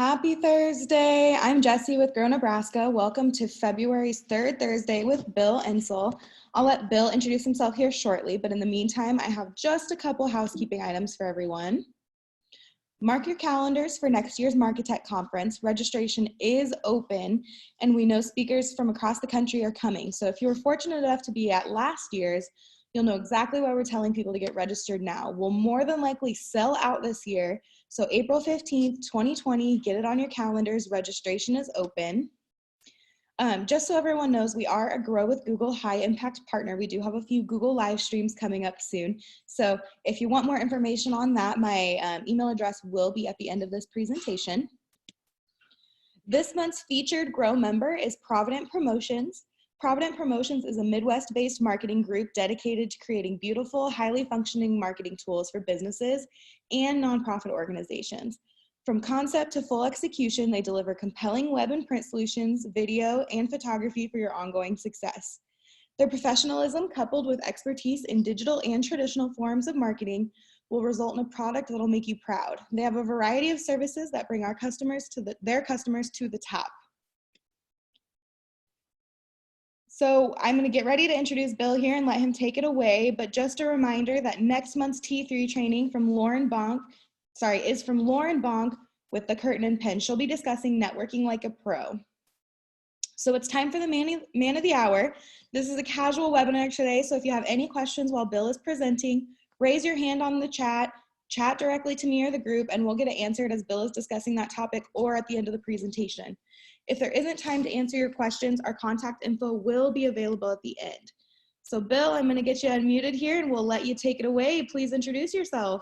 Happy Thursday. I'm Jessie with Grow Nebraska. Welcome to February's third Thursday with Bill Ensel. I'll let Bill introduce himself here shortly, but in the meantime, I have just a couple housekeeping items for everyone. Mark your calendars for next year's Marketech Conference. Registration is open, and we know speakers from across the country are coming. So if you were fortunate enough to be at last year's, you'll know exactly why we're telling people to get registered now. We'll more than likely sell out this year. So April 15th, 2020, get it on your calendars. Registration is open. Just so everyone knows, we are a Grow with Google high impact partner. We do have a few Google live streams coming up soon. So if you want more information on that, my email address will be at the end of this presentation. This month's featured Grow member is Provident Promotions. Provident Promotions is a Midwest-based marketing group dedicated to creating beautiful, highly functioning marketing tools for businesses and nonprofit organizations. From concept to full execution, they deliver compelling web and print solutions, video, and photography for your ongoing success. Their professionalism, coupled with expertise in digital and traditional forms of marketing, will result in a product that will make you proud. They have a variety of services that bring their customers to the top. So I'm going to get ready to introduce Bill here and let him take it away. But just a reminder that next month's T3 training from is from Lauren Bonk with the Curtain and Pen. She'll be discussing networking like a pro. So it's time for the man of the hour. This is a casual webinar today. So if you have any questions while Bill is presenting, raise your hand on the chat directly to me or the group, and we'll get it answered as Bill is discussing that topic or at the end of the presentation. If there isn't time to answer your questions, our contact info will be available at the end. So Bill, I'm going to get you unmuted here and we'll let you take it away. Please introduce yourself.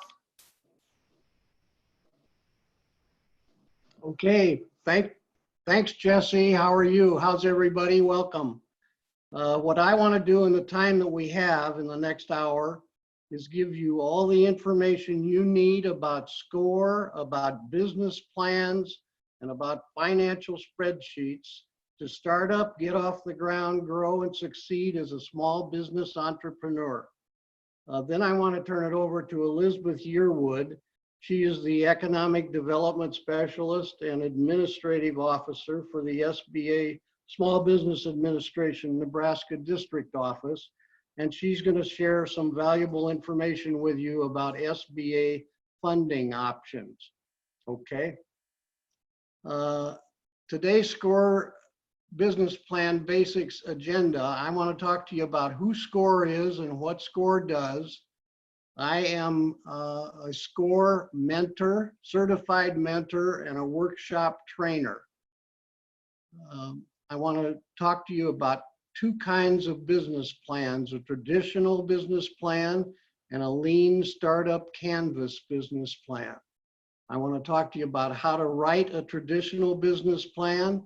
Okay, thanks Jesse. How are you? How's everybody? Welcome. What I want to do in the time that we have in the next hour is give you all the information you need about SCORE, about business plans, and about financial spreadsheets to start up, get off the ground, grow, and succeed as a small business entrepreneur. Then I want to turn it over to Elizabeth Yearwood. She is the Economic Development Specialist and Administrative Officer for the SBA Small Business Administration Nebraska District Office. And she's going to share some valuable information with you about SBA funding options. Okay. Today's SCORE Business Plan Basics agenda, I want to talk to you about who SCORE is and what SCORE does. I am a SCORE mentor, certified mentor, and a workshop trainer. I want to talk to you about two kinds of business plans, a traditional business plan and a lean startup canvas business plan. I want to talk to you about how to write a traditional business plan.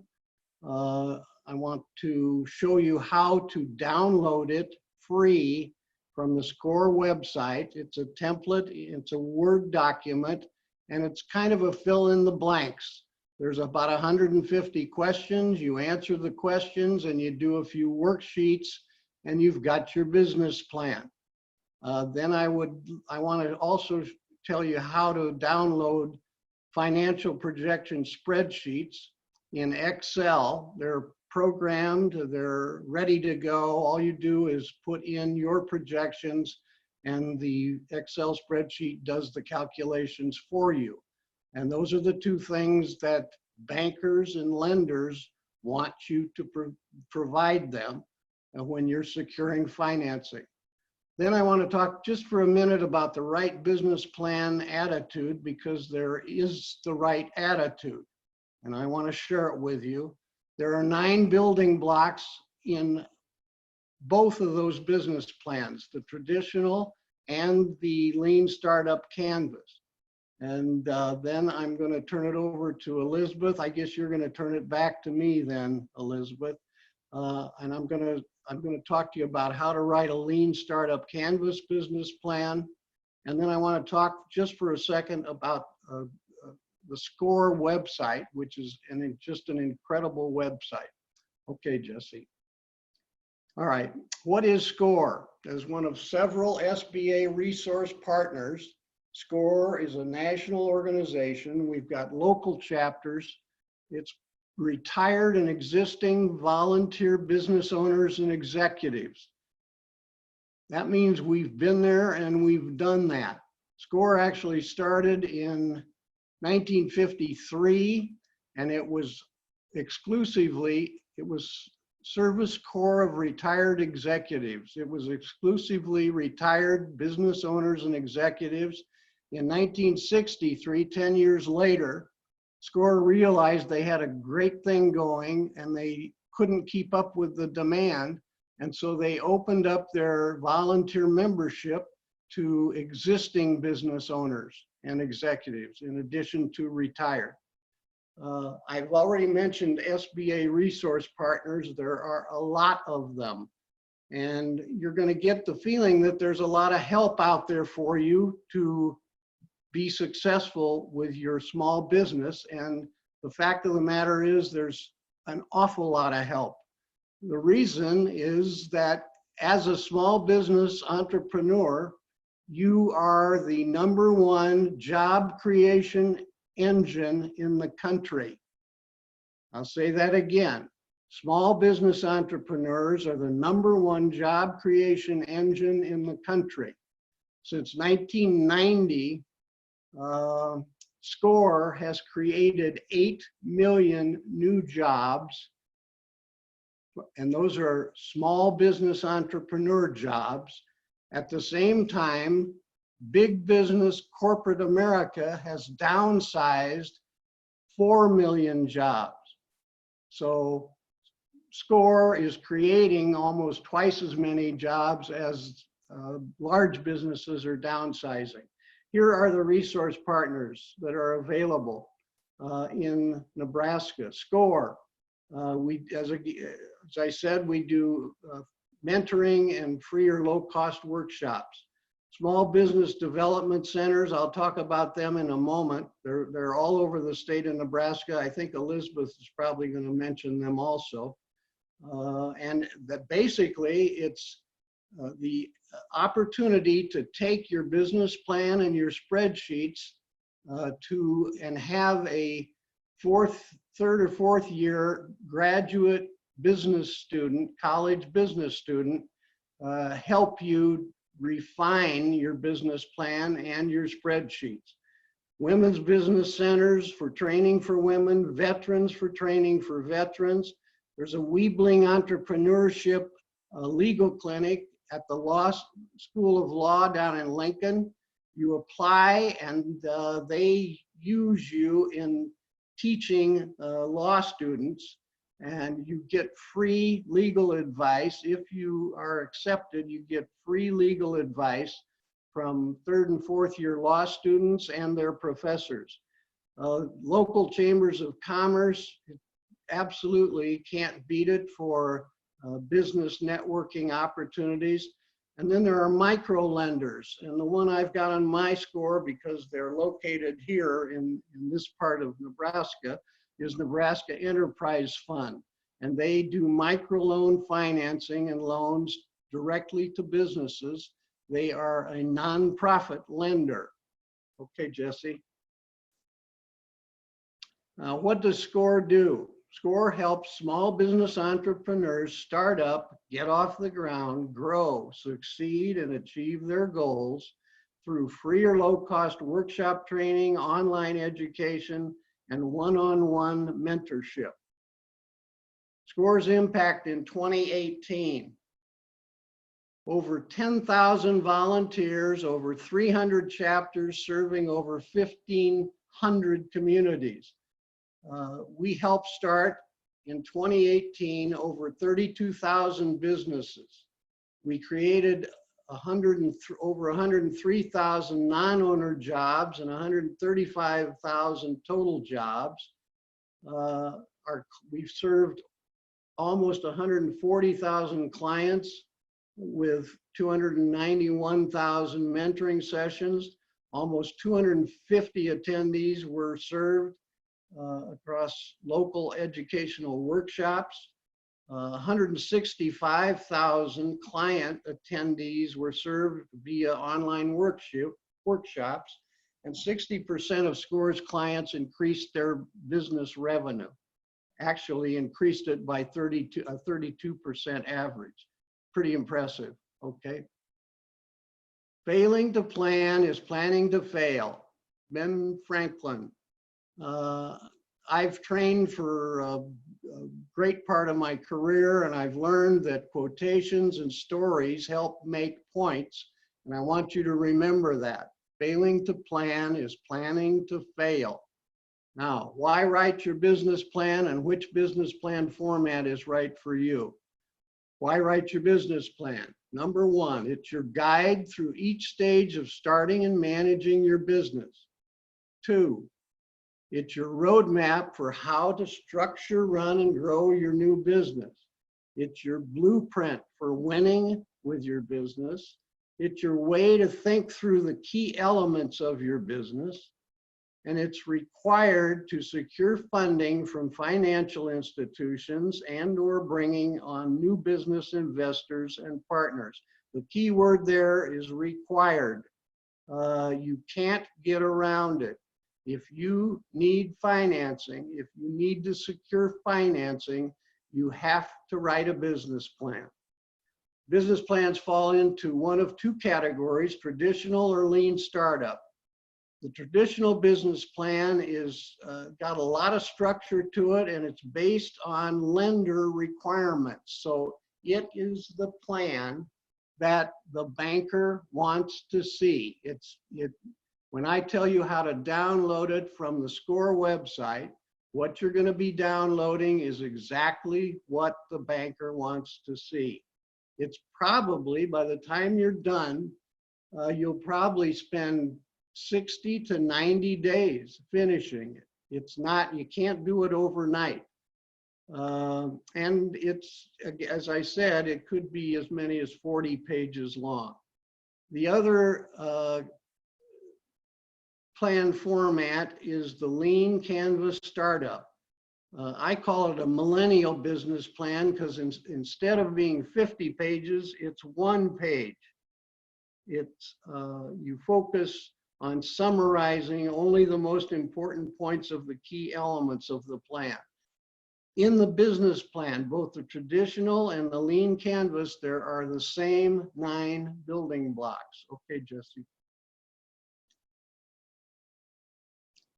I want to show you how to download it free from the SCORE website. It's a template, it's a Word document, and it's kind of a fill in the blanks. There's about 150 questions. You answer the questions and you do a few worksheets and you've got your business plan. Then I want to also tell you how to download financial projection spreadsheets in Excel. They're programmed, they're ready to go. All you do is put in your projections and the Excel spreadsheet does the calculations for you. And those are the two things that bankers and lenders want you to provide them when you're securing financing. Then I want to talk just for a minute about the right business plan attitude, because there is the right attitude, and I want to share it with you. There are 9 building blocks in both of those business plans, the traditional and the lean startup canvas. And then I'm going to turn it over to Elizabeth. I guess you're going to turn it back to me then, Elizabeth. And I'm going to talk to you about how to write a lean startup canvas business plan. And then I want to talk just for a second about the SCORE website, which is just an incredible website. Okay, Jesse. All right, what is SCORE? As one of several SBA resource partners, SCORE is a national organization. We've got local chapters. It's retired and existing volunteer business owners and executives. That means we've been there and we've done that. SCORE actually started in 1953, and it was Service Corps of Retired Executives. It was exclusively retired business owners and executives. In 1963, 10 years later, SCORE realized they had a great thing going and they couldn't keep up with the demand. And so they opened up their volunteer membership to existing business owners and executives, in addition to retired. I've already mentioned SBA resource partners. There are a lot of them. And you're going to get the feeling that there's a lot of help out there for you to be successful with your small business. And the fact of the matter is there's an awful lot of help. The reason is that as a small business entrepreneur, you are the #1 job creation engine in the country. I'll say that again. Small business entrepreneurs are the #1 job creation engine in the country. Since 1990, SCORE has created 8 million new jobs, and those are small business entrepreneur jobs. At the same time, big business corporate America has downsized 4 million jobs. So SCORE is creating almost twice as many jobs as large businesses are downsizing. Here are the resource partners that are available in Nebraska. SCORE, as I said, we do mentoring and free or low-cost workshops. Small business development centers, I'll talk about them in a moment. They're all over the state of Nebraska. I think Elizabeth is probably going to mention them also. And that basically it's the opportunity to take your business plan and your spreadsheets and have a third or fourth year graduate business student, college business student, help you refine your business plan and your spreadsheets. Women's business centers for training for women, veterans for training for veterans. There's a Weebling Entrepreneurship legal clinic at the School of Law down in Lincoln. You apply and they use you in teaching law students, and you get free legal advice. If you are accepted, you get free legal advice from third and fourth year law students and their professors. Local chambers of commerce, absolutely can't beat it for business networking opportunities. And then there are micro lenders, and the one I've got on my SCORE, because they're located here in this part of Nebraska, is Nebraska Enterprise Fund. And they do microloan financing and loans directly to businesses. They are a nonprofit lender. Okay, Jesse. Now, what does SCORE do? SCORE helps small business entrepreneurs start up, get off the ground, grow, succeed, and achieve their goals through free or low-cost workshop training, online education, and one-on-one mentorship. SCORE's impact in 2018. Over 10,000 volunteers, over 300 chapters serving over 1,500 communities. We helped start in 2018 over 32,000 businesses. We created over 103,000 non-owner jobs and 135,000 total jobs. We've served almost 140,000 clients with 291,000 mentoring sessions. Almost 250 attendees were served across local educational workshops. 165,000 client attendees were served via online workshops. And 60% of SCORE's clients increased their business revenue. Actually increased it by 32% average. Pretty impressive, okay? Failing to plan is planning to fail. Ben Franklin. I've trained for a great part of my career, and I've learned that quotations and stories help make points, and I want you to remember that. Failing to plan is planning to fail. Now, why write your business plan, and which business plan format is right for you? Why write your business plan? Number one, it's your guide through each stage of starting and managing your business. Two, it's your roadmap for how to structure, run, and grow your new business. It's your blueprint for winning with your business. It's your way to think through the key elements of your business. And it's required to secure funding from financial institutions and/or bringing on new business investors and partners. The key word there is required. You can't get around it. If you need financing, if you need to secure financing, you have to write a business plan. Business plans fall into one of two categories, traditional or lean startup. The traditional business plan is got a lot of structure to it, and it's based on lender requirements. So it is the plan that the banker wants to see. When I tell you how to download it from the SCORE website, what you're going to be downloading is exactly what the banker wants to see. It's probably, by the time you're done, you'll probably spend 60 to 90 days finishing it. It's not, you can't do it overnight. And it's, as I said, it could be as many as 40 pages long. The other plan format is the lean canvas startup. I call it a millennial business plan because instead of being 50 pages, it's 1 page. It's, you focus on summarizing only the most important points of the key elements of the plan. In the business plan, both the traditional and the lean canvas, there are the same 9 building blocks. Okay, Jesse.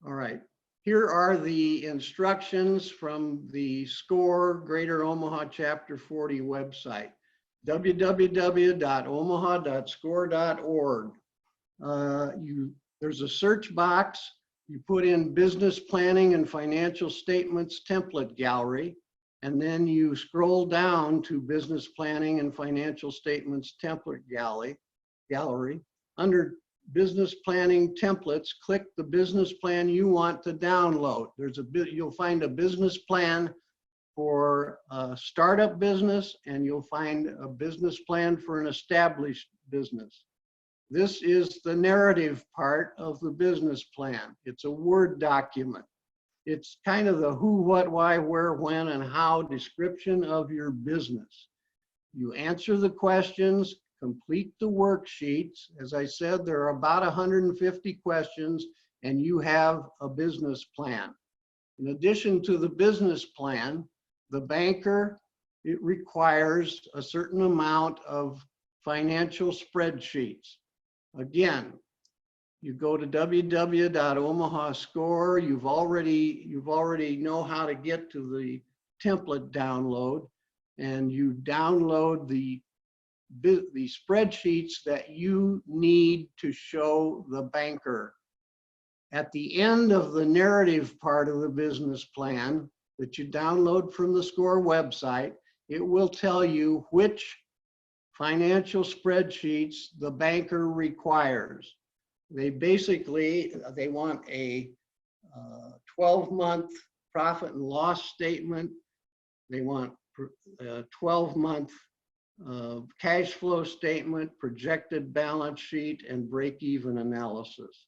All right, here are the instructions from the SCORE Greater Omaha Chapter 40 website, www.omaha.score.org. There's a search box. You put in business planning and financial statements template gallery, and then you scroll down to business planning and financial statements template gallery. Under business planning templates, click the business plan you want to download. You'll find a business plan for a startup business, and you'll find a business plan for an established business. This is the narrative part of the business plan. It's a Word document. It's kind of the who, what, why, where, when, and how description of your business. You answer the questions, complete the worksheets. As I said, there are about 150 questions, and you have a business plan. In addition to the business plan, the banker, it requires a certain amount of financial spreadsheets. Again, you go to www.omaha.score. You've already know how to get to the template download, and you download the spreadsheets that you need to show the banker. At the end of the narrative part of the business plan that you download from the SCORE website, it will tell you which financial spreadsheets the banker requires. They want a 12-month profit and loss statement. They want a 12-month cash flow statement, projected balance sheet, and break-even analysis.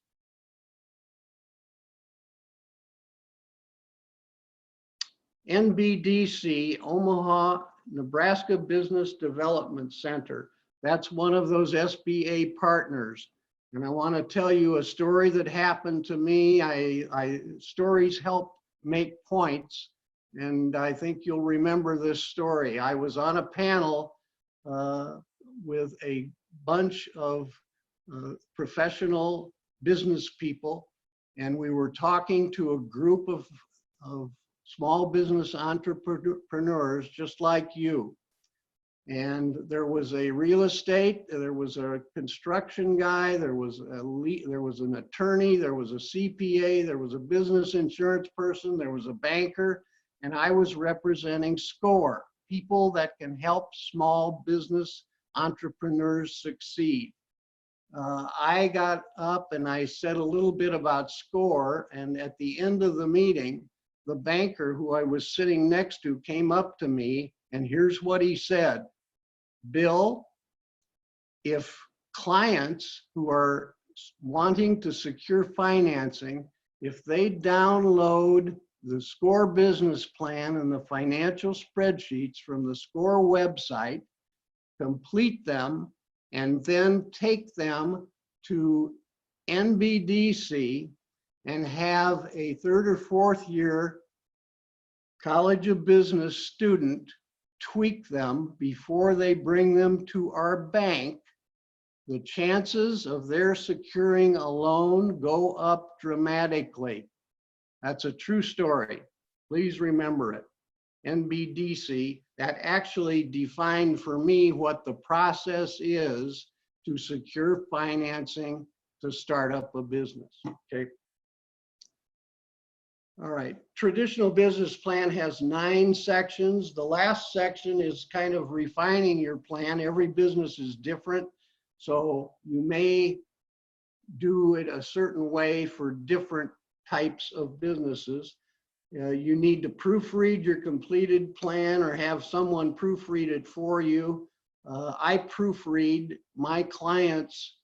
NBDC, Omaha, Nebraska Business Development Center. That's one of those SBA partners. And I want to tell you a story that happened to me. Stories help make points, and I think you'll remember this story. I was on a panel with a bunch of professional business people, and we were talking to a group of small business entrepreneurs just like you. And there was a real estate, there was a construction guy, there was an attorney, there was a CPA, there was a business insurance person, there was a banker, and I was representing SCORE, people that can help small business entrepreneurs succeed. I got up and I said a little bit about SCORE, and at the end of the meeting, the banker who I was sitting next to came up to me, and here's what he said. Bill, if clients who are wanting to secure financing, if they download the SCORE business plan and the financial spreadsheets from the SCORE website, complete them, and then take them to NBDC and have a third or fourth year College of Business student tweak them before they bring them to our bank, the chances of their securing a loan go up dramatically. That's a true story. Please remember it. NBDC, that actually defined for me what the process is to secure financing to start up a business, okay? All right, traditional business plan has 9 sections. The last section is kind of refining your plan. Every business is different, so you may do it a certain way for different types of businesses. You need to proofread your completed plan or have someone proofread it for you. I proofread my clients'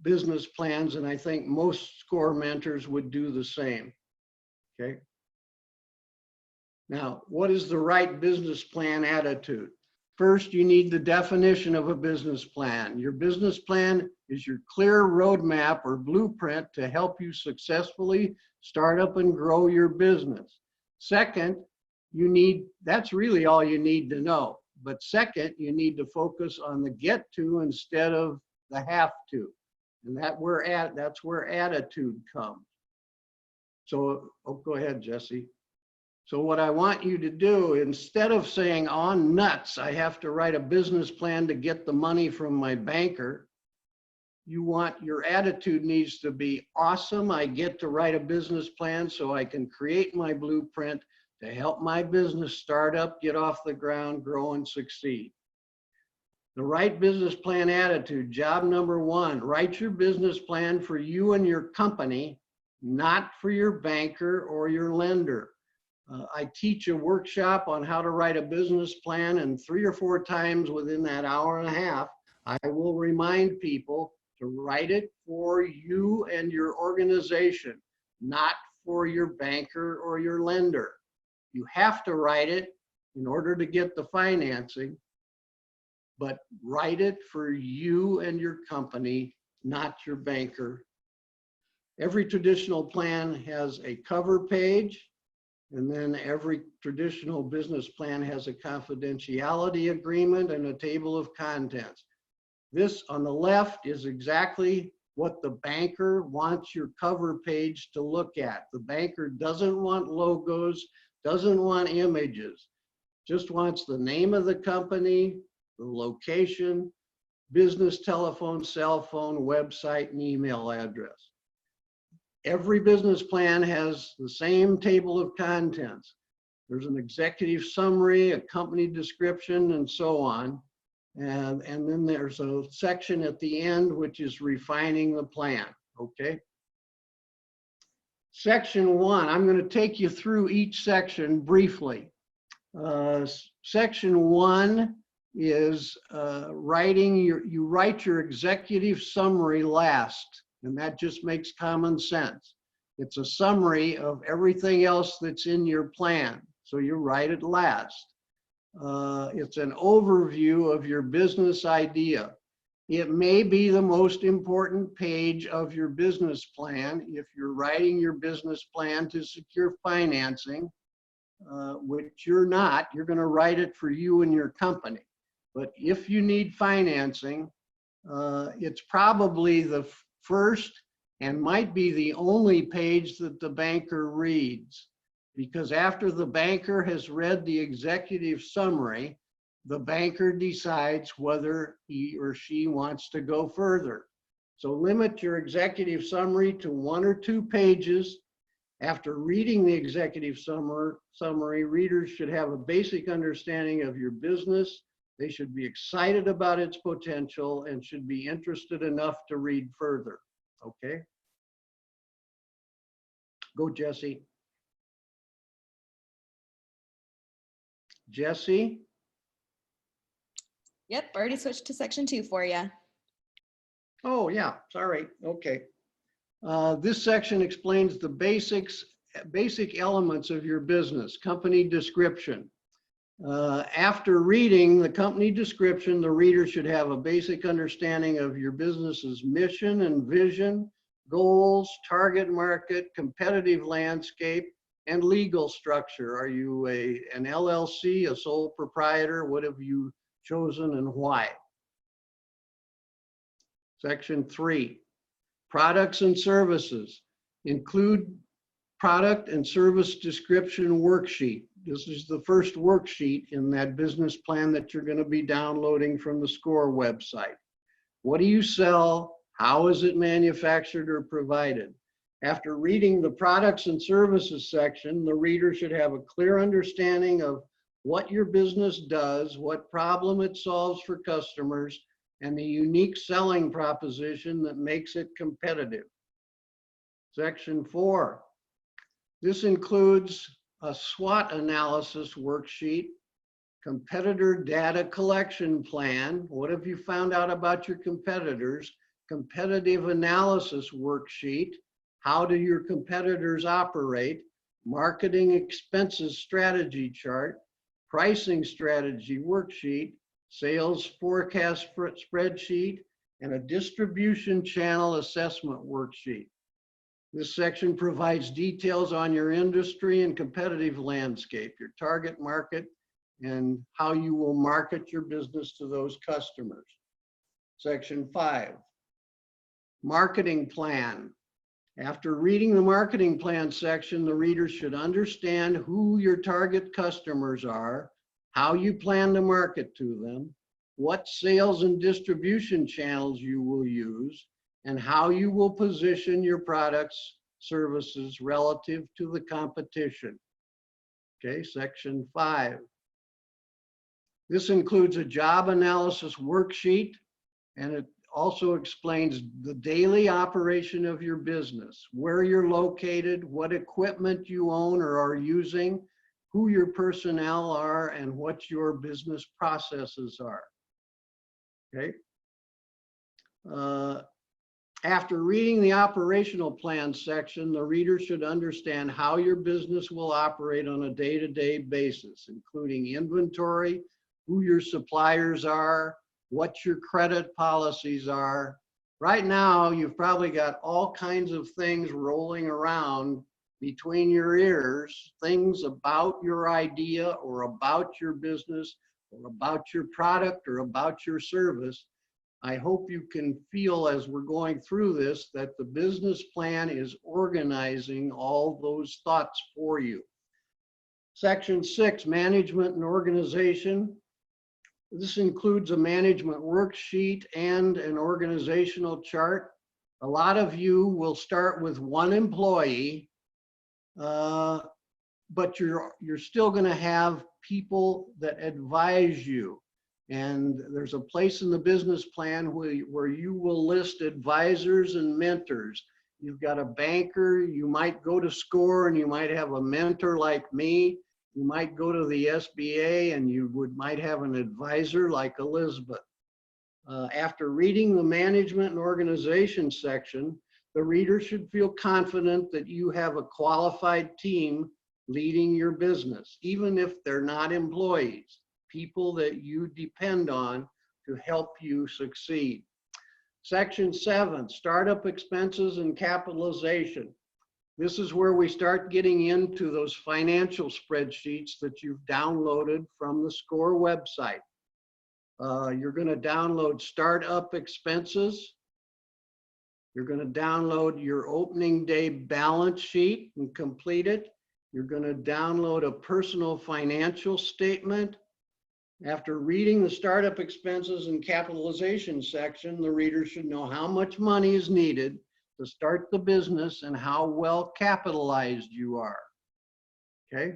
business plans, and I think most SCORE mentors would do the same. Okay. Now, what is the right business plan attitude? First, you need the definition of a business plan. Your business plan is your clear roadmap or blueprint to help you successfully start up and grow your business. Second, that's really all you need to know. But second, you need to focus on the get to instead of the have to. And that's where attitude comes. So, go ahead, Jesse. So what I want you to do, instead of saying, oh, nuts, I have to write a business plan to get the money from my banker, your attitude needs to be, awesome, I get to write a business plan so I can create my blueprint to help my business start up, get off the ground, grow, and succeed. The right business plan attitude, job number 1, write your business plan for you and your company, not for your banker or your lender. I teach a workshop on how to write a business plan, and 3 or 4 times within that hour and a half, I will remind people to write it for you and your organization, not for your banker or your lender. You have to write it in order to get the financing, but write it for you and your company, not your banker. Every traditional plan has a cover page, and then every traditional business plan has a confidentiality agreement and a table of contents. This on the left is exactly what the banker wants your cover page to look at. The banker doesn't want logos, doesn't want images, just wants the name of the company, the location, business telephone, cell phone, website, and email address. Every business plan has the same table of contents. There's an executive summary, a company description, and so on. And then there's a section at the end, which is refining the plan, okay? Section 1, I'm going to take you through each section briefly. Section 1 is you write your executive summary last. And that just makes common sense. It's a summary of everything else that's in your plan, so you write it last. It's an overview of your business idea. It may be the most important page of your business plan. If you're writing your business plan to secure financing, which you're not, you're going to write it for you and your company. But if you need financing, it's probably the first and might be the only page that the banker reads, because after the banker has read the executive summary, the banker decides whether he or she wants to go further. So limit your executive summary to 1 or 2 pages. After reading the executive summary, readers should have a basic understanding of your business. They should be excited about its potential and should be interested enough to read further. Okay? Go, Jesse. Jesse? Yep, already switched to section 2 for you. Oh, yeah, sorry. Okay. This section explains the basic elements of your business, company description. After reading the company description, the reader should have a basic understanding of your business's mission and vision, goals, target market, competitive landscape, and legal structure. Are you an LLC, a sole proprietor? What have you chosen and why? Section 3, products and services. Include product and service description worksheet. This is the first worksheet in that business plan that you're going to be downloading from the SCORE website. What do you sell? How is it manufactured or provided? After reading the products and services section, the reader should have a clear understanding of what your business does, what problem it solves for customers, and the unique selling proposition that makes it competitive. Section 4. This includes a SWOT analysis worksheet, competitor data collection plan. What have you found out about your competitors? Competitive analysis worksheet. How do your competitors operate? Marketing expenses strategy chart, pricing strategy worksheet, sales forecast spreadsheet, and a distribution channel assessment worksheet. This section provides details on your industry and competitive landscape, your target market, and how you will market your business to those customers. Section 5, marketing plan. After reading the marketing plan section, the reader should understand who your target customers are, how you plan to market to them, what sales and distribution channels you will use, and how you will position your products, services relative to the competition. Okay, section 5. This includes a job analysis worksheet, and it also explains the daily operation of your business, where you're located, what equipment you own or are using, who your personnel are, and what your business processes are. Okay. After reading the operational plan section, the reader should understand how your business will operate on a day-to-day basis, including inventory, who your suppliers are, what your credit policies are. Right now, you've probably got all kinds of things rolling around between your ears, things about your idea or about your business or about your product or about your service. I hope you can feel as we're going through this that the business plan is organizing all those thoughts for you. Section 6, management and organization. This includes a management worksheet and an organizational chart. A lot of you will start with 1 employee, but you're still going to have people that advise you. And there's a place in the business plan where you will list advisors and mentors. You've got a banker, you might go to SCORE and you might have a mentor like me. You might go to the SBA and you might have an advisor like Elizabeth. After reading the management and organization section, the reader should feel confident that you have a qualified team leading your business, even if they're not employees, people that you depend on to help you succeed. Section 7, startup expenses and capitalization. This is where we start getting into those financial spreadsheets that you've downloaded from the SCORE website. You're going to download startup expenses. You're going to download your opening day balance sheet and complete it. You're going to download a personal financial statement. After reading the startup expenses and capitalization section, the reader should know how much money is needed to start the business and how well capitalized you are. Okay?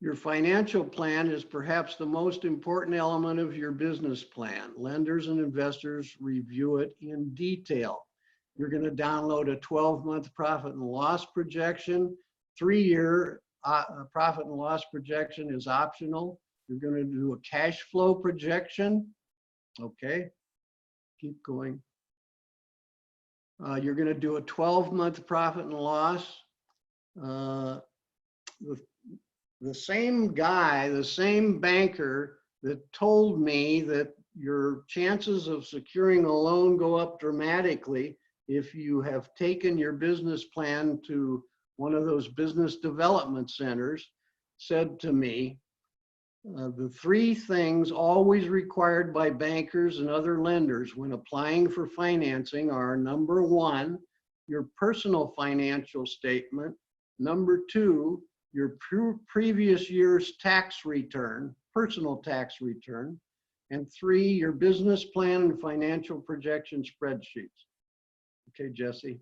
Your financial plan is perhaps the most important element of your business plan. Lenders and investors review it in detail. You're going to download a 12-month profit and loss projection. 3-year profit and loss projection is optional. You're going to do a cash flow projection. Okay, keep going. You're going to do a 12-month profit and loss. The same guy, the same banker that told me that your chances of securing a loan go up dramatically if you have taken your business plan to one of those business development centers, said to me, the 3 things always required by bankers and other lenders when applying for financing are: number 1, your personal financial statement; number 2, your previous year's tax return, personal tax return; and 3, your business plan and financial projection spreadsheets. Okay, Jesse.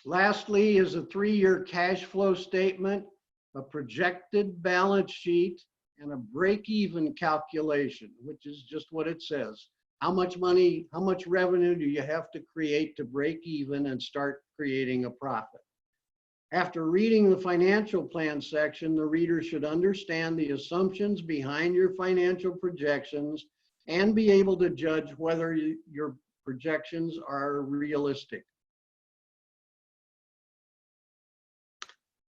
Lastly is a 3-year cash flow statement, a projected balance sheet, and a break-even calculation, which is just what it says. How much money, how much revenue do you have to create to break even and start creating a profit? After reading the financial plan section, the reader should understand the assumptions behind your financial projections and be able to judge whether your projections are realistic.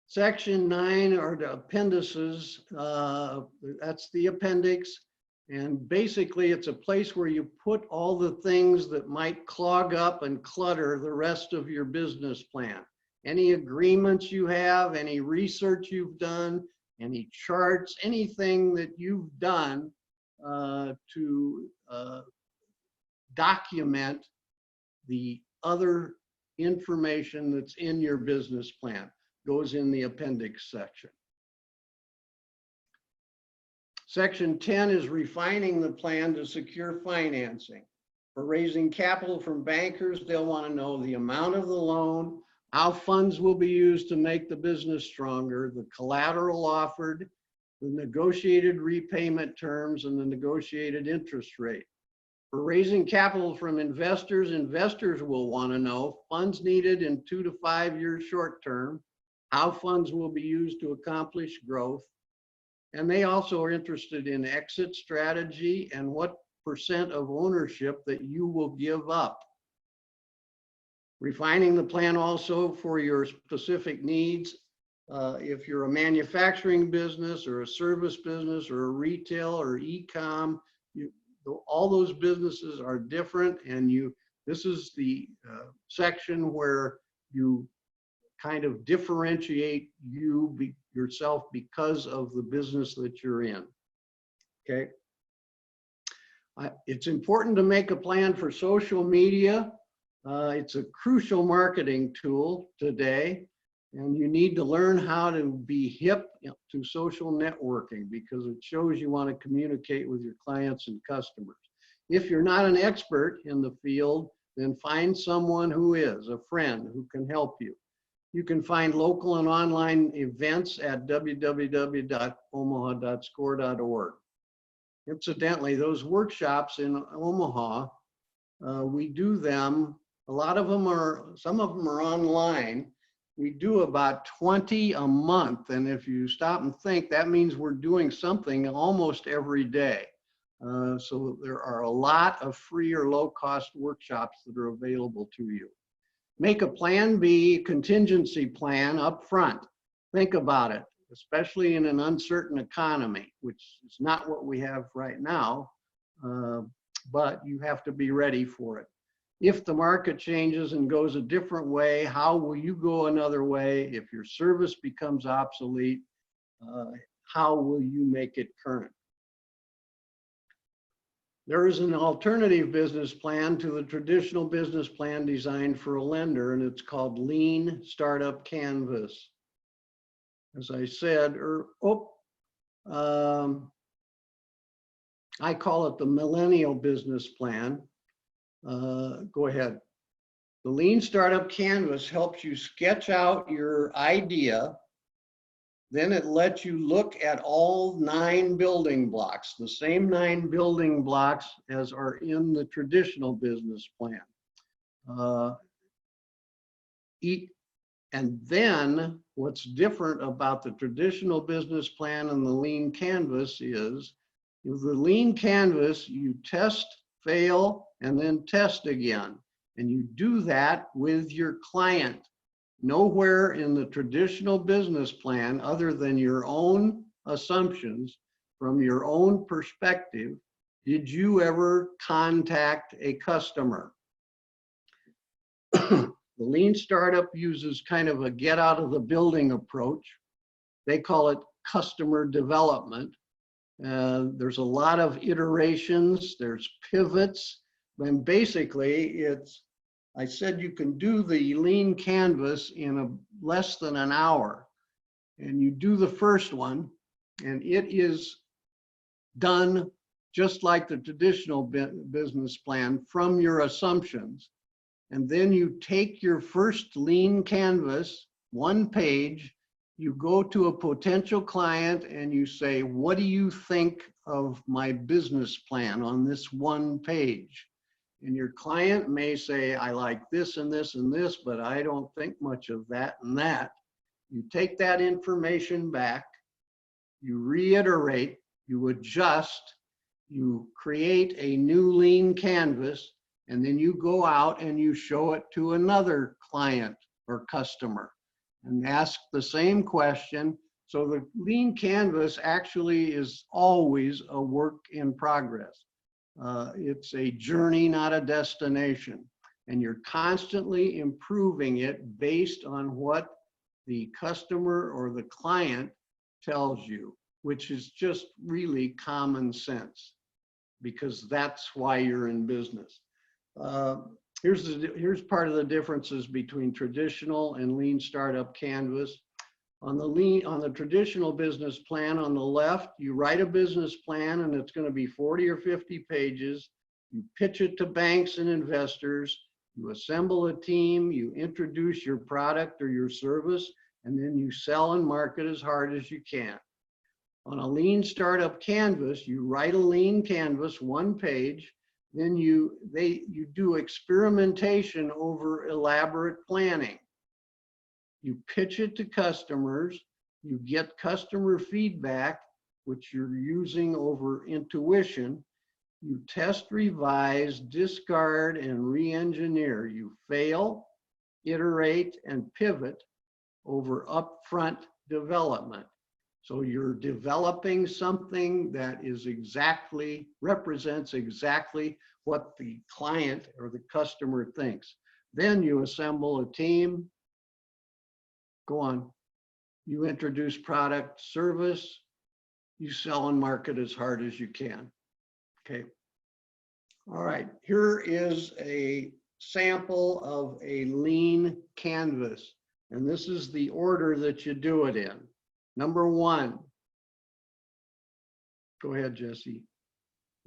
Section 9 are the appendices. That's the appendix. And basically, it's a place where you put all the things that might clog up and clutter the rest of your business plan. Any agreements you have, any research you've done, any charts, anything that you've done to document the other information that's in your business plan goes in the appendix section. Section 10 is refining the plan to secure financing. For raising capital from bankers, they'll want to know the amount of the loan, how funds will be used to make the business stronger, the collateral offered, the negotiated repayment terms, and the negotiated interest rate. For raising capital from investors, investors will want to know funds needed in 2 to 5 years short term, how funds will be used to accomplish growth, and they also are interested in exit strategy and what % of ownership that you will give up. Refining the plan also for your specific needs. If you're a manufacturing business or a service business or a retail or e-com, all those businesses are different, and this is the section where you kind of differentiate yourself because of the business that you're in. Okay. It's important to make a plan for social media. It's a crucial marketing tool today, and you need to learn how to be hip to social networking because it shows you want to communicate with your clients and customers. If you're not an expert in the field, then find someone who is, a friend who can help you. You can find local and online events at www.omaha.score.org. Incidentally, those workshops in Omaha, we do them, some of them are online. We do about 20 a month. And if you stop and think, that means we're doing something almost every day. So there are a lot of free or low cost workshops that are available to you. Make a plan B contingency plan up front. Think about it, especially in an uncertain economy, which is not what we have right now. but you have to be ready for it. If the market changes and goes a different way, how will you go another way? If your service becomes obsolete, how will you make it current? There is an alternative business plan to the traditional business plan designed for a lender, and it's called Lean Startup Canvas. As I said, I call it the Millennial Business Plan. Go ahead. The Lean Startup Canvas helps you sketch out your idea. Then it lets you look at all 9 building blocks, the same 9 building blocks as are in the traditional business plan. And then what's different about the traditional business plan and the Lean Canvas is, with the Lean Canvas, you test, fail, and then test again. And you do that with your client. Nowhere in the traditional business plan, other than your own assumptions from your own perspective, did you ever contact a customer. The Lean Startup uses kind of a get out of the building approach. They call it customer development. There's a lot of iterations, there's pivots, and basically I said you can do the Lean Canvas in less than an hour. And you do the first one, and it is done just like the traditional business plan from your assumptions. And then you take your first Lean Canvas, 1 page, you go to a potential client and you say, what do you think of my business plan on this 1 page? And your client may say, I like this and this and this, but I don't think much of that and that. You take that information back, you reiterate, you adjust, you create a new Lean Canvas, and then you go out and you show it to another client or customer and ask the same question. So the Lean Canvas actually is always a work in progress. It's a journey, not a destination. And you're constantly improving it based on what the customer or the client tells you, which is just really common sense, because that's why you're in business. Here's part of the differences between traditional and Lean Startup Canvas. On the traditional business plan on the left, you write a business plan and it's going to be 40 or 50 pages. You pitch it to banks and investors. You assemble a team, you introduce your product or your service, and then you sell and market as hard as you can. On a Lean Startup Canvas, you write a Lean Canvas, 1 page, then you do experimentation over elaborate planning. You pitch it to customers, you get customer feedback, which you're using over intuition. You test, revise, discard, and re-engineer. You fail, iterate, and pivot over upfront development. So you're developing something that represents exactly what the client or the customer thinks. Then you assemble a team. Go on. You introduce product, service, you sell and market as hard as you can. Okay. All right. Here is a sample of a Lean Canvas. And this is the order that you do it in. Number 1. Go ahead, Jesse.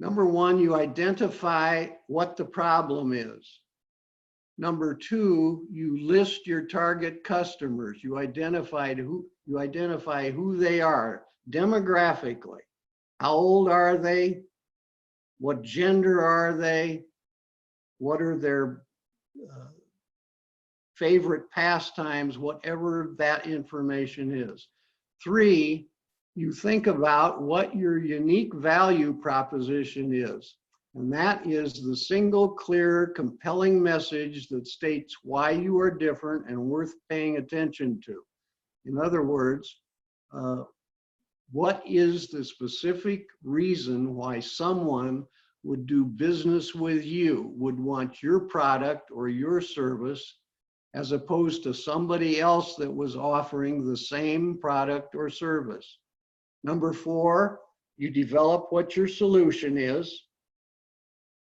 Number 1, you identify what the problem is. Number 2, you list your target customers. You identify who they are demographically. How old are they? What gender are they? What are their favorite pastimes? Whatever that information is. 3, you think about what your unique value proposition is. And that is the single, clear, compelling message that states why you are different and worth paying attention to. In other words, what is the specific reason why someone would do business with you, would want your product or your service, as opposed to somebody else that was offering the same product or service. Number 4, you develop what your solution is.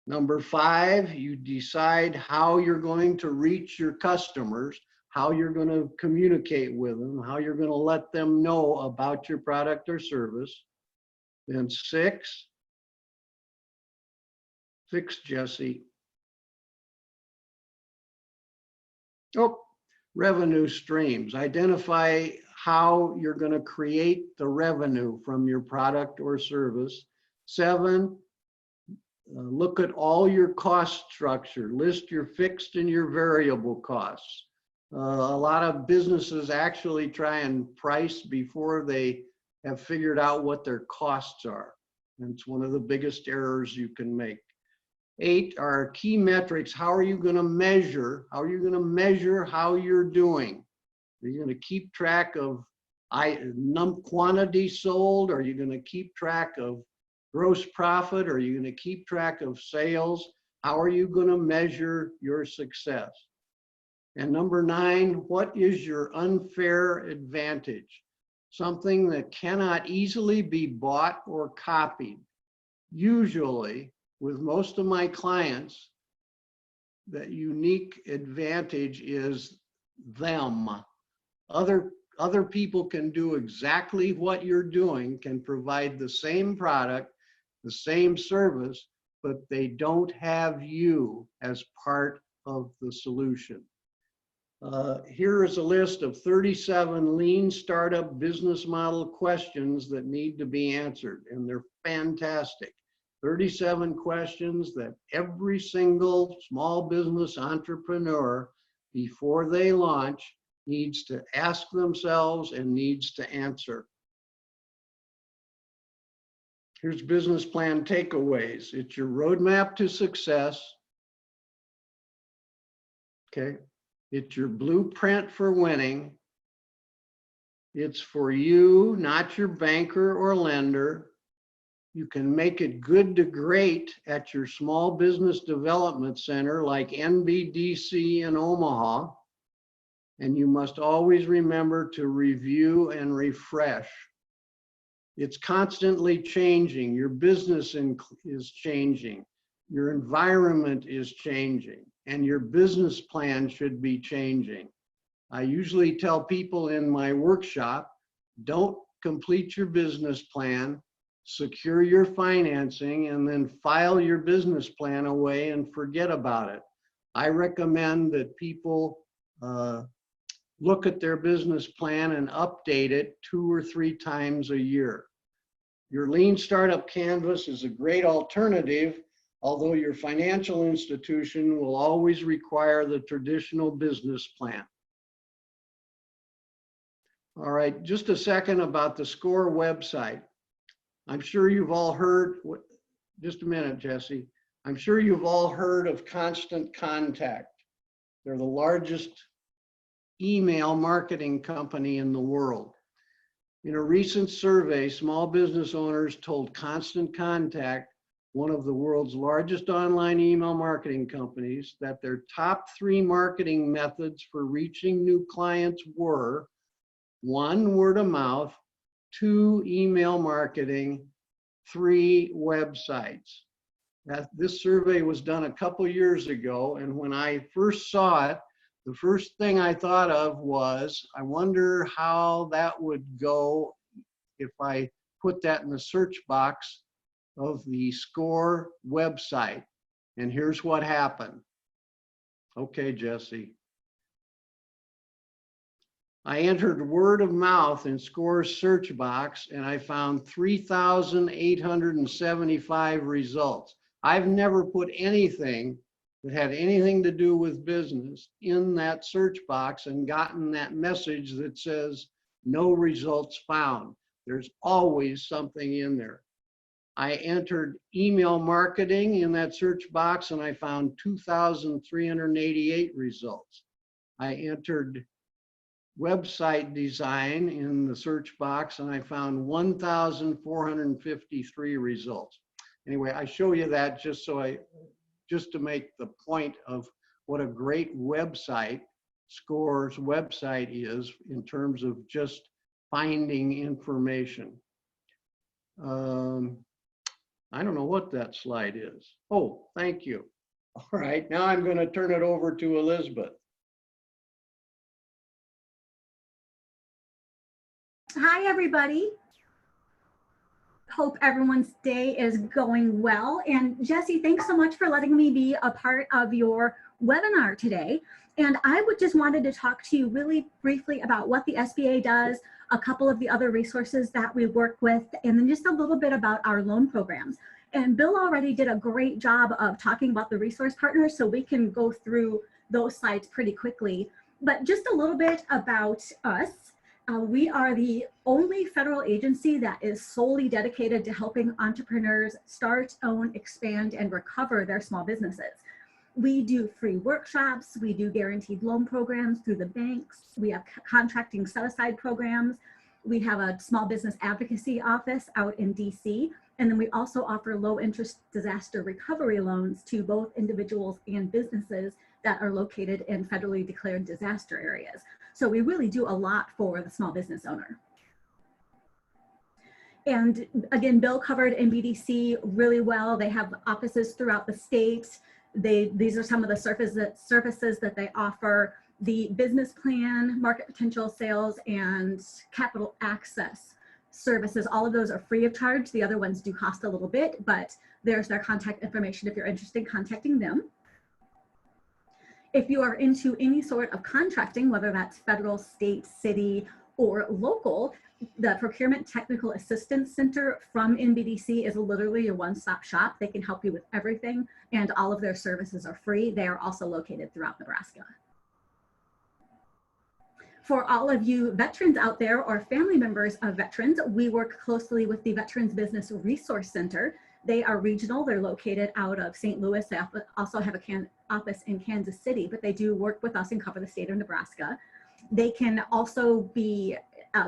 Number 5, you decide how you're going to reach your customers, how you're going to communicate with them, how you're going to let them know about your product or service. Then 6, Jesse. Oh, revenue streams. Identify how you're going to create the revenue from your product or service. 7, look at all your cost structure. List your fixed and your variable costs. A lot of businesses actually try and price before they have figured out what their costs are. And it's one of the biggest errors you can make. 8 are key metrics. How are you going to measure? How are you going to measure how you're doing? Are you going to keep track of quantity sold? Are you going to keep track of gross profit? Are you going to keep track of sales? How are you going to measure your success? And number 9, what is your unfair advantage? Something that cannot easily be bought or copied. Usually, with most of my clients, that unique advantage is them. Other people can do exactly what you're doing, can provide the same product, the same service, but they don't have you as part of the solution. Here is a list of 37 lean startup business model questions that need to be answered, and they're fantastic. 37 questions that every single small business entrepreneur, before they launch, needs to ask themselves and needs to answer. Here's business plan takeaways. It's your roadmap to success. Okay. It's your blueprint for winning. It's for you, not your banker or lender. You can make it good to great at your small business development center like NBDC in Omaha. And you must always remember to review and refresh. It's constantly changing. Your business is changing. Your environment is changing, and your business plan should be changing. I usually tell people in my workshop, don't complete your business plan, secure your financing, and then file your business plan away and forget about it. I recommend that people look at their business plan and update it 2 or 3 times a year. Your Lean Startup Canvas is a great alternative, although your financial institution will always require the traditional business plan. All right, just a second about the SCORE website. I'm sure you've all heard, just a minute, Jesse. I'm sure you've all heard of Constant Contact. They're the largest email marketing company in the world. In a recent survey, small business owners told Constant Contact, one of the world's largest online email marketing companies, that their top 3 marketing methods for reaching new clients were 1, word of mouth, 2, email marketing, 3, websites. This survey was done a couple years ago, and when I first saw it, the first thing I thought of was, I wonder how that would go if I put that in the search box of the SCORE website. And here's what happened. Okay, Jesse. I entered word of mouth in SCORE's search box, and I found 3,875 results. I've never put anything that had anything to do with business in that search box and gotten that message that says no results found. There's always something in there. I entered email marketing in that search box and I found 2,388 results. I entered website design in the search box and I found 1,453 results. Anyway, I show you that just to make the point of what a great website SCORE's website is in terms of just finding information. I don't know what that slide is. Oh, thank you. All right, now I'm going to turn it over to Elizabeth. Hi, everybody. Hope everyone's day is going well. And Jesse, thanks so much for letting me be a part of your webinar today. And I would just wanted to talk to you really briefly about what the SBA does, a couple of the other resources that we work with, and then just a little bit about our loan programs. And Bill already did a great job of talking about the resource partners, so we can go through those slides pretty quickly. But just a little bit about us. We are the only federal agency that is solely dedicated to helping entrepreneurs start, own, expand, and recover their small businesses. We do free workshops, we do guaranteed loan programs through the banks, we have contracting set-aside programs, we have a small business advocacy office out in DC, and then we also offer low-interest disaster recovery loans to both individuals and businesses that are located in federally declared disaster areas. So we really do a lot for the small business owner. And again, Bill covered NBDC really well. They have offices throughout the state. These are some of the services that they offer: the business plan, market potential, sales, and capital access services. All of those are free of charge. The other ones do cost a little bit, but there's their contact information if you're interested in contacting them. If you are into any sort of contracting, whether that's federal, state, city, or local, the Procurement Technical Assistance Center from NBDC is literally your one-stop shop. They can help you with everything, and all of their services are free. They are also located throughout Nebraska. For all of you veterans out there or family members of veterans, we work closely with the Veterans Business Resource Center. They are regional. They're located out of St. Louis. They also have an office in Kansas City, but they do work with us and cover the state of Nebraska. They can also be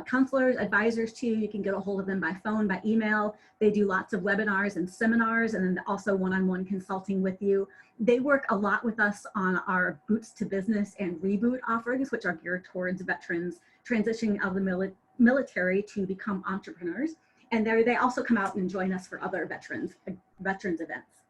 counselors, advisors too. You can get a hold of them by phone, by email. They do lots of webinars and seminars, and then also one-on-one consulting with you. They work a lot with us on our Boots to Business and Reboot offerings, which are geared towards veterans transitioning out of the military to become entrepreneurs. And they also come out and join us for other veterans events.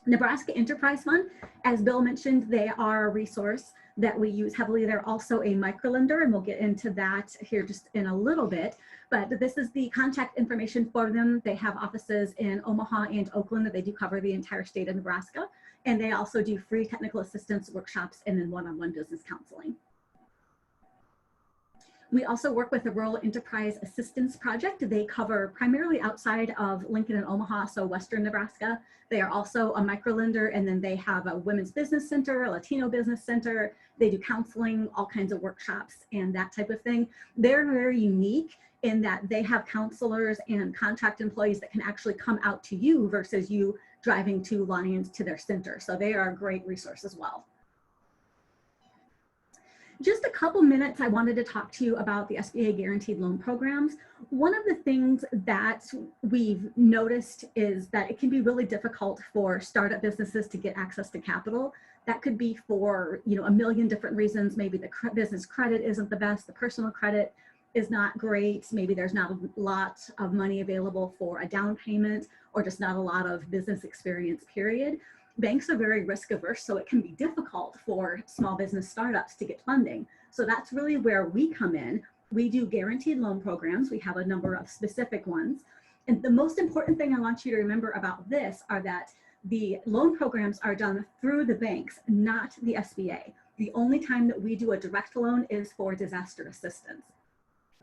Nebraska Enterprise Fund, as Bill mentioned, they are a resource that we use heavily. They're also a microlender, and we'll get into that here just in a little bit. But this is the contact information for them. They have offices in Omaha and Oakland that they do cover the entire state of Nebraska. And they also do free technical assistance workshops and then one-on-one business counseling. We also work with the Rural Enterprise Assistance Project. They cover primarily outside of Lincoln and Omaha, so Western Nebraska. They are also a microlender, and then they have a women's business center, a Latino business center. They do counseling, all kinds of workshops and that type of thing. They're very unique in that they have counselors and contract employees that can actually come out to you versus you driving 2 lines to their center. So they are a great resource as well. Just a couple minutes, I wanted to talk to you about the SBA guaranteed loan programs. One of the things that we've noticed is that it can be really difficult for startup businesses to get access to capital. That could be for a million different reasons. Maybe the business credit isn't the best, the personal credit is not great, maybe there's not a lot of money available for a down payment, or just not a lot of business experience, period. Banks are very risk averse, so it can be difficult for small business startups to get funding. So that's really where we come in. We do guaranteed loan programs. We have a number of specific ones. And the most important thing I want you to remember about this are that the loan programs are done through the banks, not the SBA. The only time that we do a direct loan is for disaster assistance.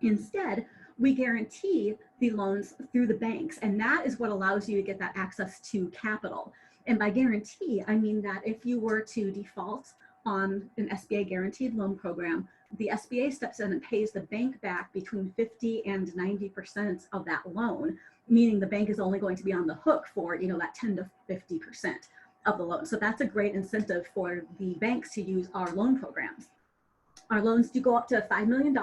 Instead, we guarantee the loans through the banks, and that is what allows you to get that access to capital. And by guarantee, I mean that if you were to default on an SBA guaranteed loan program, the SBA steps in and pays the bank back between 50 and 90% of that loan, meaning the bank is only going to be on the hook for that 10 to 50% of the loan. So that's a great incentive for the banks to use our loan programs. Our loans do go up to $5 million,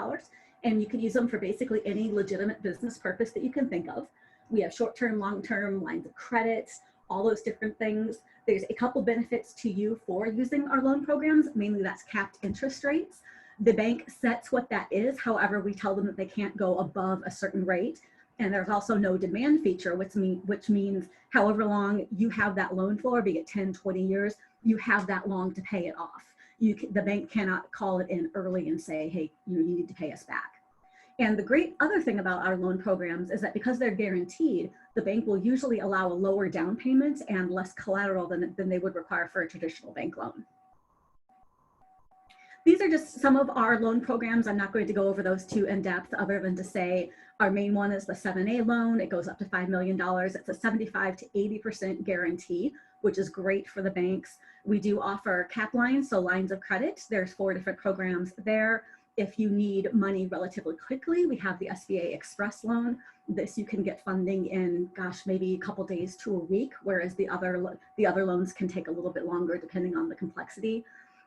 and you can use them for basically any legitimate business purpose that you can think of. We have short-term, long-term lines of credit, all those different things. There's a couple benefits to you for using our loan programs. Mainly that's capped interest rates. The bank sets what that is. However, we tell them that they can't go above a certain rate. And there's also no demand feature, which means however long you have that loan for, be it 10, 20 years, you have that long to pay it off. The bank cannot call it in early and say, hey, you need to pay us back. And the great other thing about our loan programs is that because they're guaranteed, the bank will usually allow a lower down payment and less collateral than they would require for a traditional bank loan. These are just some of our loan programs. I'm not going to go over those too in depth other than to say our main one is the 7A loan. It goes up to $5 million. It's a 75 to 80% guarantee, which is great for the banks. We do offer cap lines, so lines of credit. There's 4 different programs there. If you need money relatively quickly, we have the SBA Express loan. This you can get funding in, gosh, maybe a couple days to a week, whereas the other loans can take a little bit longer depending on the complexity.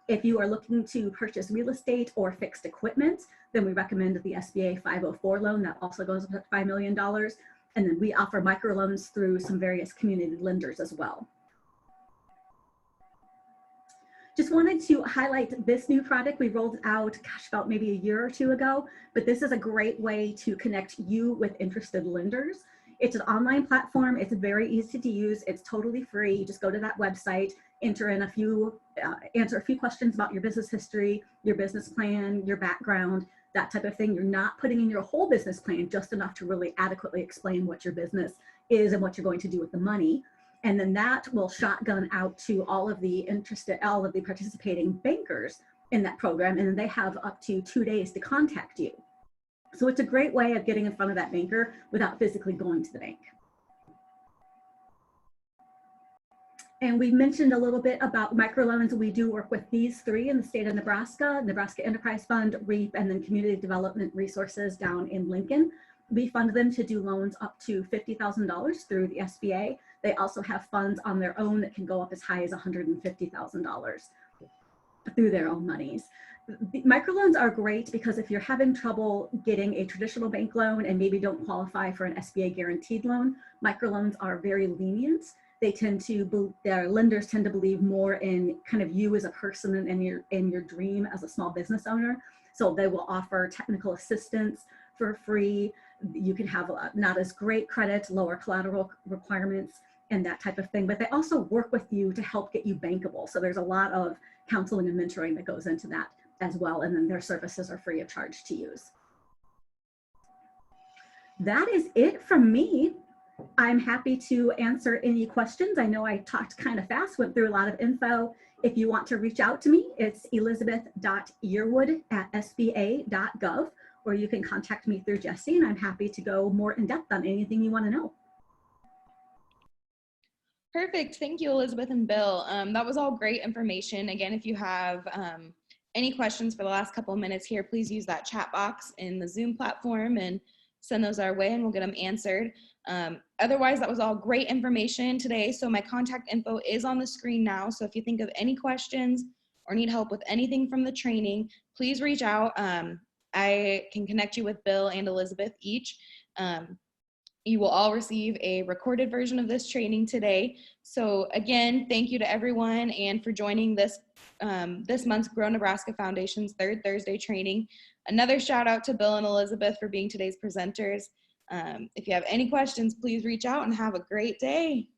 If you are looking to purchase real estate or fixed equipment, then we recommend the SBA 504 loan. That also goes up to $5 million. And then we offer microloans through some various community lenders as well. Just wanted to highlight this new product we rolled out, gosh, about maybe a year or two ago, but this is a great way to connect you with interested lenders. It's an online platform. It's very easy to use. It's totally free. You just go to that website, answer a few questions about your business history, your business plan, your background, that type of thing. You're not putting in your whole business plan, just enough to really adequately explain what your business is and what you're going to do with the money. And then that will shotgun out to all of the participating bankers in that program. And then they have up to 2 days to contact you. So it's a great way of getting in front of that banker without physically going to the bank. And we mentioned a little bit about microloans. We do work with these 3 in the state of Nebraska, Nebraska Enterprise Fund, REAP, and then Community Development Resources down in Lincoln. We fund them to do loans up to $50,000 through the SBA. They also have funds on their own that can go up as high as $150,000 through their own monies. The microloans are great because if you're having trouble getting a traditional bank loan and maybe don't qualify for an SBA guaranteed loan, microloans are very lenient. Their lenders tend to believe more in kind of you as a person and your dream as a small business owner. So they will offer technical assistance for free. You can have not as great credit, lower collateral requirements, and that type of thing. But they also work with you to help get you bankable. So there's a lot of counseling and mentoring that goes into that as well. And then their services are free of charge to use. That is it from me. I'm happy to answer any questions. I know I talked kind of fast, went through a lot of info. If you want to reach out to me, it's elizabeth.yearwood@sba.gov, or you can contact me through Jessie, and I'm happy to go more in depth on anything you want to know. Perfect. Thank you, Elizabeth and Bill. That was all great information. Again, if you have any questions for the last couple of minutes here, please use that chat box in the Zoom platform and send those our way and we'll get them answered. Otherwise, that was all great information today. So my contact info is on the screen now. So if you think of any questions or need help with anything from the training, please reach out. I can connect you with Bill and Elizabeth each. You will all receive a recorded version of this training today. So again, thank you to everyone and for joining this month's Grow Nebraska Foundation's Third Thursday training. Another shout out to Bill and Elizabeth for being today's presenters. If you have any questions, please reach out and have a great day.